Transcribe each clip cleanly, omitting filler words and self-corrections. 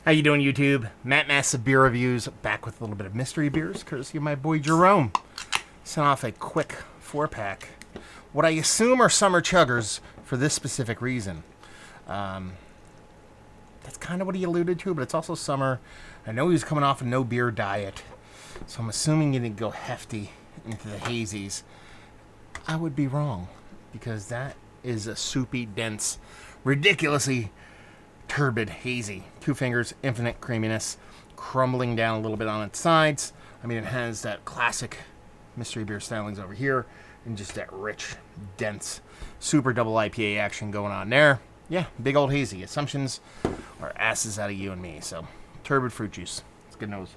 How you doing, YouTube? Matt Massive Beer Reviews, back with a little bit of mystery beers, courtesy of my boy Jerome. Sent off a quick 4-pack. What I assume are summer chuggers for this specific reason. That's kind of what he alluded to, but it's also summer. I know he was coming off a no beer diet, so I'm assuming he didn't go hefty into the hazies. I would be wrong, because that is a soupy, dense, ridiculously turbid hazy. Two fingers, infinite creaminess, crumbling down a little bit on its sides. I mean, it has that classic mystery beer stylings over here, and just that rich, dense, super double IPA action going on there. Yeah, big old hazy. Assumptions are asses out of you and me. So, turbid fruit juice. It's good nose.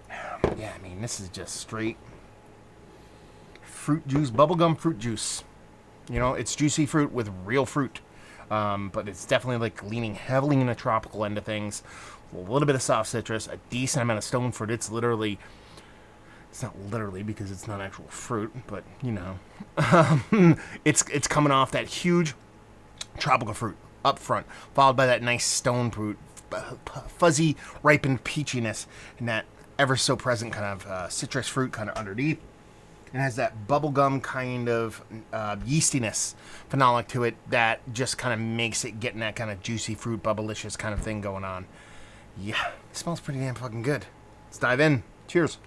Yeah, I mean, this is just straight fruit juice, bubblegum fruit juice. You know, it's juicy fruit with real fruit. But it's definitely like leaning heavily in the tropical end of things. A little bit of soft citrus, a decent amount of stone fruit. It's not literally because it's not actual fruit, but you know, it's coming off that huge tropical fruit up front, followed by that nice stone fruit, fuzzy ripened peachiness, and that ever so present kind of citrus fruit kind of underneath. It has that bubblegum kind of yeastiness phenolic to it that just kind of makes it getting that kind of juicy fruit, bubblicious kind of thing going on. Yeah, it smells pretty damn fucking good. Let's dive in. Cheers.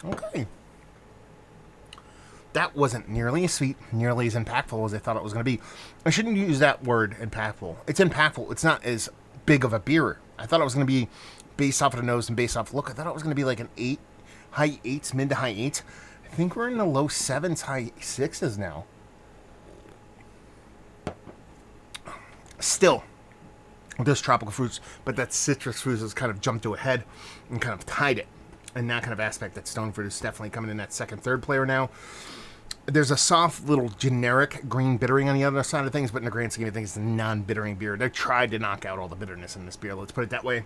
Okay. That wasn't nearly as sweet, nearly as impactful as I thought it was going to be. I shouldn't use that word, impactful. It's impactful. It's not as big of a beer. I thought it was going to be, based off of the nose and based off the look, I thought it was going to be like an 8, high 8s, mid to high 8s. I think we're in the low 7s, high 6s now. Still, there's tropical fruits, but that citrus fruit has kind of jumped to a head and kind of tied it. And that kind of aspect, that stone fruit is definitely coming in that second, third player now. There's a soft little generic green bittering on the other side of things, but in the grand scheme of things, it's a non-bittering beer. They tried to knock out all the bitterness in this beer, let's put it that way.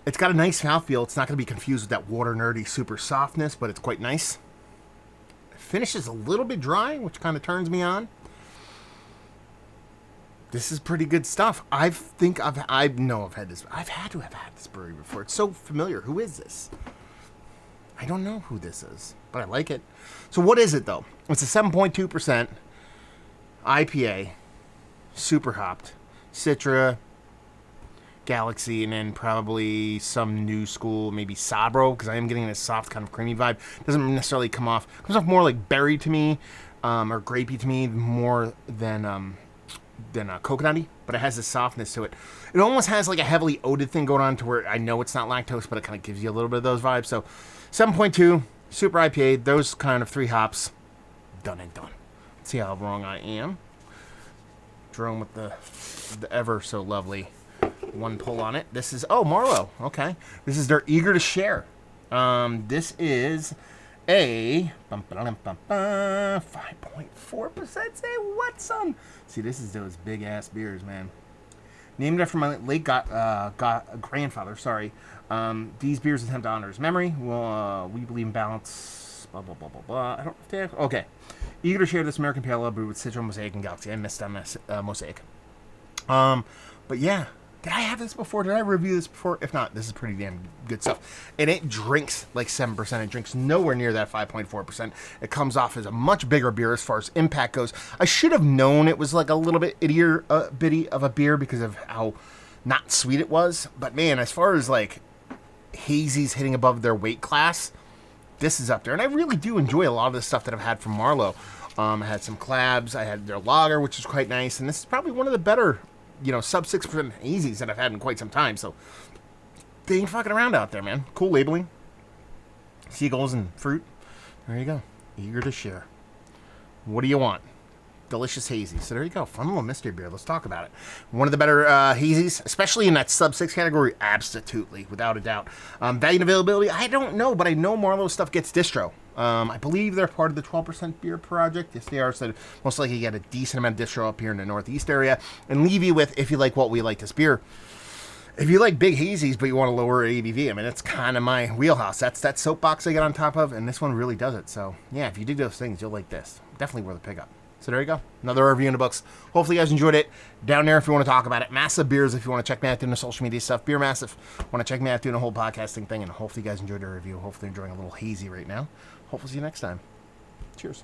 It's got a nice mouthfeel. It's not going to be confused with that water nerdy super softness, but it's quite nice. It finishes a little bit dry, which kind of turns me on. This is pretty good stuff. I think I've had this. I've had to have had this brewery before. It's so familiar. Who is this? I don't know who this is, but I like it. So what is it, though? It's a 7.2% IPA, super hopped, Citra, Galaxy, and then probably some new school, maybe Sabro, because I am getting this soft kind of creamy vibe. Doesn't necessarily comes off more like berry to me, or grapey to me, more than coconutty, but it has this softness to it. It almost has like a heavily oated thing going on to where I know it's not lactose, but it kind of gives you a little bit of those vibes. So 7.2, super IPA, those kind of 3 hops, done and done. Let's see how wrong I am. Jerome with the ever so lovely one pull on it. This is, Marlowe, okay. This is their Eager to Share. This is a 5.4%. Say what, son? See, this is those big ass beers, man. Named after my late grandfather. Sorry. These beers attempt to honor his memory. Well, we believe in balance. Blah blah blah blah blah. I don't. Okay. Eager to Share this American Pale Ale brewed with Citra, Mosaic, and Galaxy. I missed on this Mosaic. But yeah. Did I have this before? Did I review this before? If not, this is pretty damn good stuff. And it drinks like 7%. It drinks nowhere near that 5.4%. It comes off as a much bigger beer as far as impact goes. I should have known it was like a little bit bitty of a beer because of how not sweet it was. But man, as far as like hazies hitting above their weight class, this is up there. And I really do enjoy a lot of the stuff that I've had from Marlowe. I had some collabs. I had their lager, which is quite nice. And this is probably one of the better, sub 6% hazies that I've had in quite some time. So they ain't fucking around out there, man. Cool labeling. Seagulls and fruit. There you go. Eager to Share. What do you want? Delicious hazy. So there you go. Fun little mystery beer. Let's talk about it. One of the better hazies, especially in that sub 6 category, absolutely, without a doubt. Value and availability, I don't know, but I know Marlowe stuff gets distro. I believe they're part of the 12% beer project. Yes, they are. So most likely you get a decent amount of distro up here in the Northeast area. And leave you with, if you like what we like this beer, if you like big hazies but you want a lower ABV, I mean, that's kind of my wheelhouse. That's that soapbox I get on top of, and this one really does it. So, yeah, if you dig those things, you'll like this. Definitely worth a pickup. So there you go. Another review in the books. Hopefully you guys enjoyed it. Down there if you want to talk about it. Massive Beers if you want to check me out doing the social media stuff. Beer Massive. Want to check me out doing the whole podcasting thing. And hopefully you guys enjoyed the review. Hopefully you're enjoying a little hazy right now. Hopefully see you next time. Cheers.